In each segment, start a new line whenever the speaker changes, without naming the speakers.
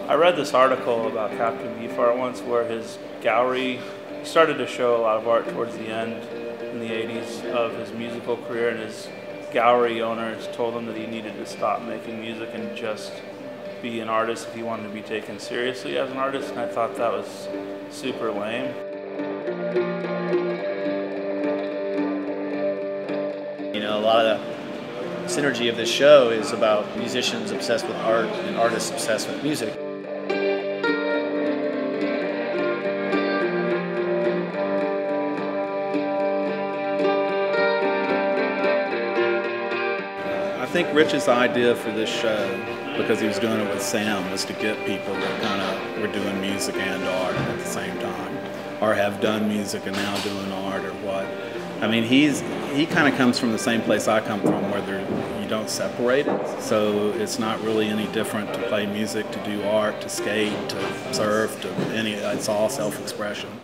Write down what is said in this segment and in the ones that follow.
I read this article about Captain Beefheart once where his gallery started to show a lot of art towards the end in the 80s of his musical career, and his gallery owners told him that he needed to stop making music and just be an artist if he wanted to be taken seriously as an artist, and I thought that was super lame.
You know, a lot of the synergy of this show is about musicians obsessed with art and artists obsessed with music.
I think Rich's idea for this show, because he was doing it with Sam, was to get people that kind of were doing music and art at the same time, or have done music and now doing art, or what. I mean, he kind of comes from the same place I come from, where you don't separate it. So it's not really any different to play music, to do art, to skate, to surf, to any. It's all self-expression.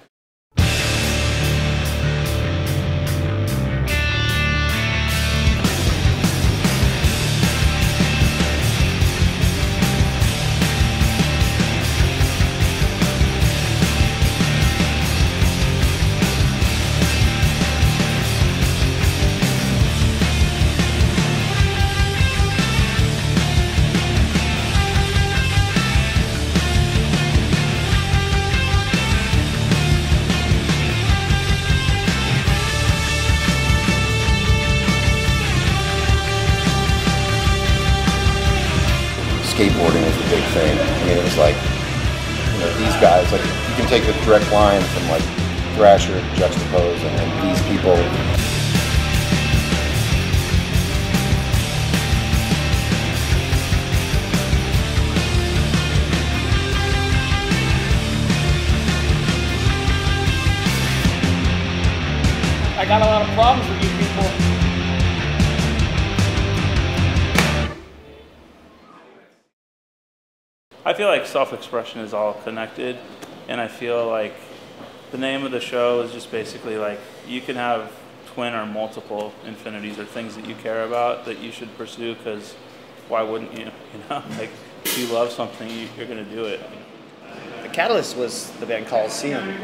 Skateboarding was a big thing. I mean, it was like, you know, these guys, like, you can take a direct line from like Thrasher, Juxtapose, and then these people.
I got a lot of problems with you people.
I feel like self-expression is all connected, and I feel like the name of the show is just basically like you can have twin or multiple infinities or things that you care about that you should pursue, because why wouldn't you? You know, like if you love something, you're going to do it.
The catalyst was the band Coliseum,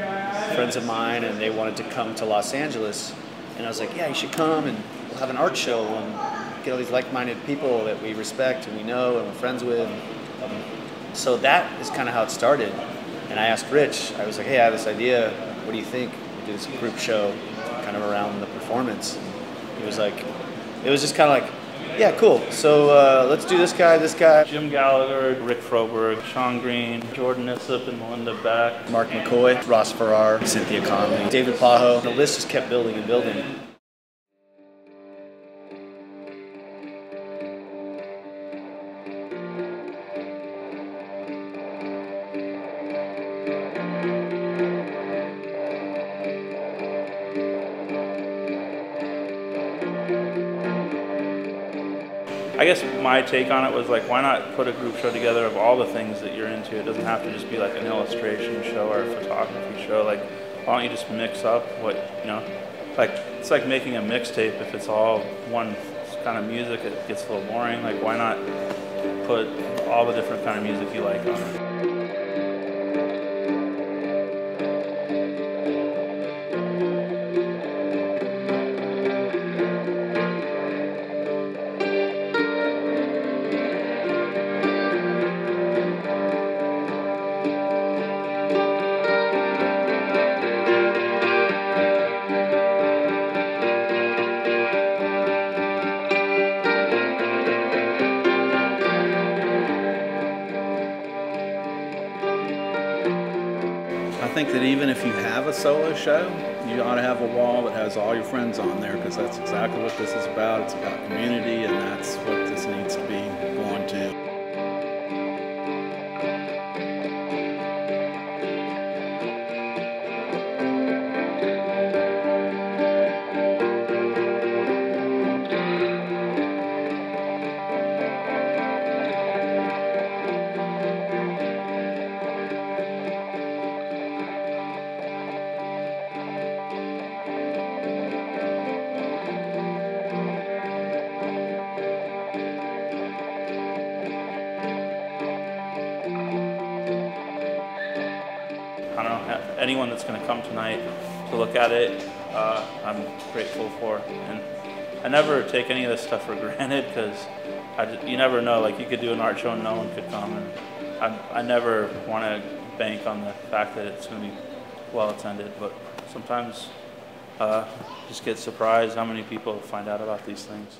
friends of mine, and they wanted to come to Los Angeles. And I was like, yeah, you should come and we'll have an art show and get all these like-minded people that we respect and we know and we're friends with. So that is kind of how it started. And I asked Rich, I was like, hey, I have this idea. What do you think? We do this group show kind of around the performance. And he was like, it was just kind of like, yeah, cool. So let's do this guy.
Jim Gallagher, Rick Froberg, Sean Green, Jordan Issip and Melinda Beck,
Mark McCoy, Ross Farrar, Cynthia Conley, David Pajo. The list just kept building and building.
I guess my take on it was like, why not put a group show together of all the things that you're into? It doesn't have to just be like an illustration show or a photography show. Like, why don't you just mix up what, you know, like, it's like making a mixtape. If it's all one kind of music, it gets a little boring. Like, why not put all the different kind of music you like on it?
I think that even if you have a solo show, you ought to have a wall that has all your friends on there, because that's exactly what this is about. It's about community, and that's what this needs to be going to.
anyone that's going to come tonight to look at it, I'm grateful for. And I never take any of this stuff for granted because you never know. Like, you could do an art show and no one could come, and I never want to bank on the fact that it's going to be well attended. But sometimes just get surprised how many people find out about these things.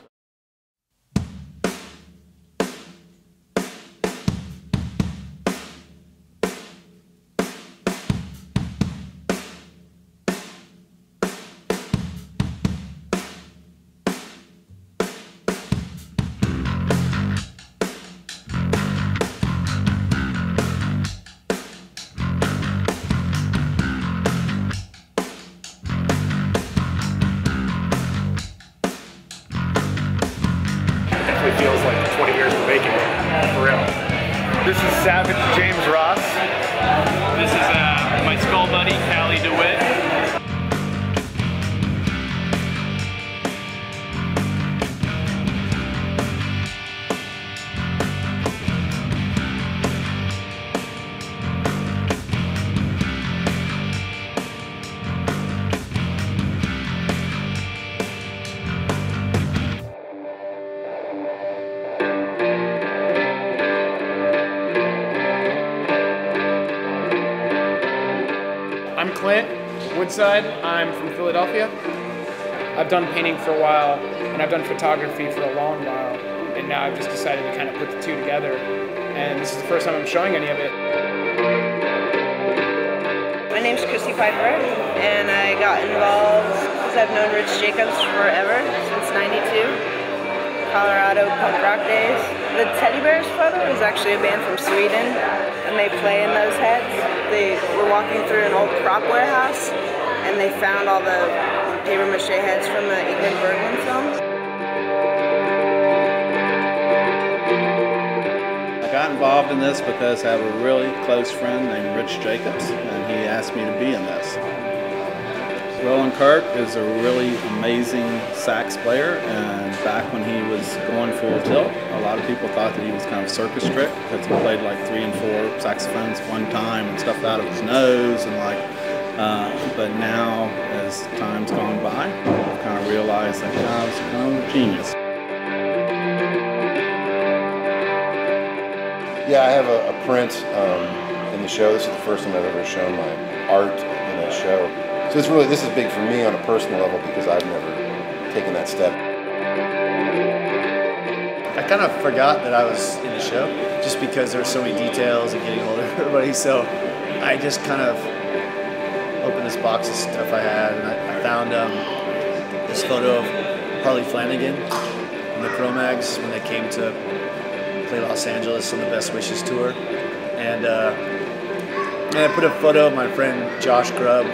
Feels like 20 years in the making, Farrell. This is Savage James Ross. This is my skull buddy, Callie DeWitt. I'm Clint Woodside. I'm from Philadelphia. I've done painting for a while, and I've done photography for a long while, and now I've just decided to kind of put the two together, and this is the first time I'm showing any of it.
My name's Chrissy Piper, and I got involved because I've known Rich Jacobs forever, since '92. Colorado punk rock days. The Teddy Bears photo is actually a band from Sweden, and they play in those heads. They were walking through an old prop warehouse, and they found all the papier-mâché heads from the Ingrid Bergman films.
I got involved in this because I have a really close friend named Rich Jacobs, and he asked me to be in this. Roland Kirk is a really amazing sax player, and back when he was going full tilt, a lot of people thought that he was kind of circus trick because he played like 3 and 4 saxophones at one time and stuff out of his nose, and but now as time's gone by, I've kind of realized that I was kind of a genius.
Yeah, I have a print in the show. This is the first time I've ever shown my art in a show. So this is big for me on a personal level because I've never taken that step.
I kind of forgot that I was in the show just because there were so many details and getting hold of everybody. So I just kind of opened this box of stuff I had, and I found this photo of Harley Flanagan and the Cro-Mags when they came to play Los Angeles on the Best Wishes tour. And I put a photo of my friend Josh Grubb.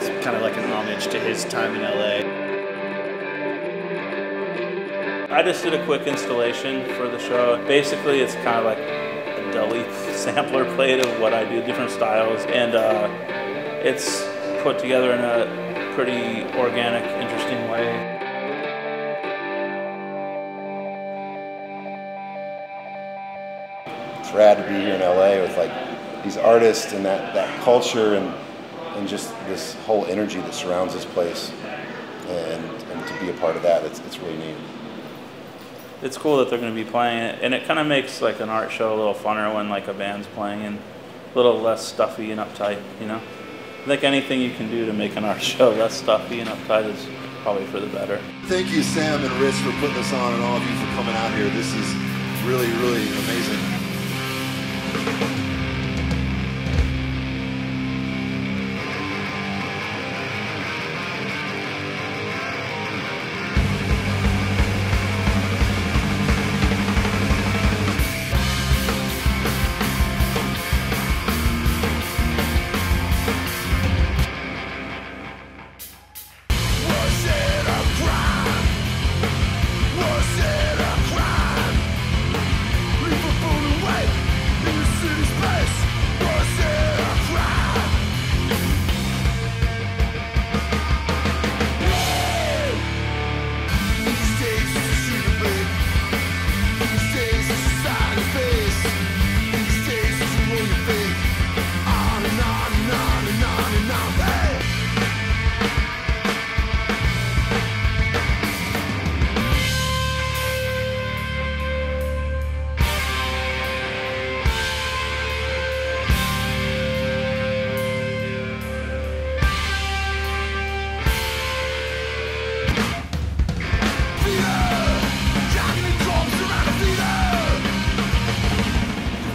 It's kind of like an homage to his time in LA.
I just did a quick installation for the show. Basically, it's kind of like a deli sampler plate of what I do, different styles, and it's put together in a pretty organic, interesting way.
It's rad to be here in LA with like these artists and that culture and just this whole energy that surrounds this place, and to be a part of that, it's really neat.
It's cool that they're going to be playing it, and it kind of makes like an art show a little funner when like a band's playing and a little less stuffy and uptight, you know? I think anything you can do to make an art show less stuffy and uptight is probably for the better.
Thank you, Sam and Rich, for putting this on, and all of you for coming out here. This is really, really amazing. Space!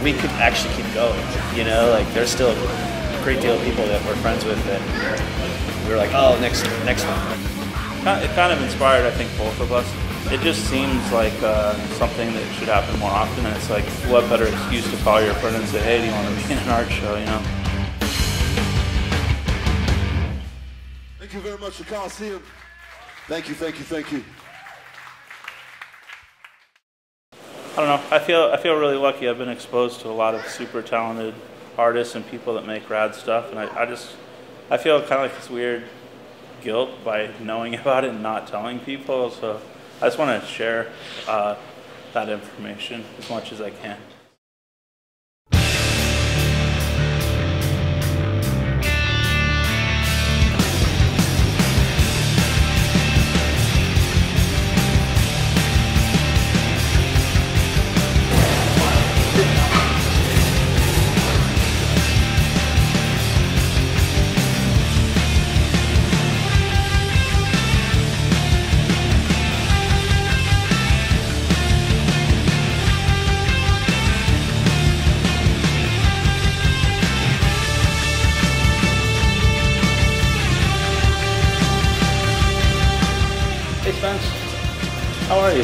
we could actually keep going. You know, like there's still a great deal of people that we're friends with that we were like, oh, next one.
It kind of inspired, I think, both of us. It just seems like something that should happen more often, and it's like, what better excuse to call your friend and say, hey, do you want to be in an art show, you know?
Thank you very much, the Coliseum. Thank you, thank you, thank you.
I don't know. I feel really lucky. I've been exposed to a lot of super talented artists and people that make rad stuff, and I feel kind of like this weird guilt by knowing about it and not telling people. So I just want to share that information as much as I can. How are you?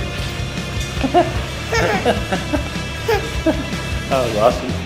That was awesome.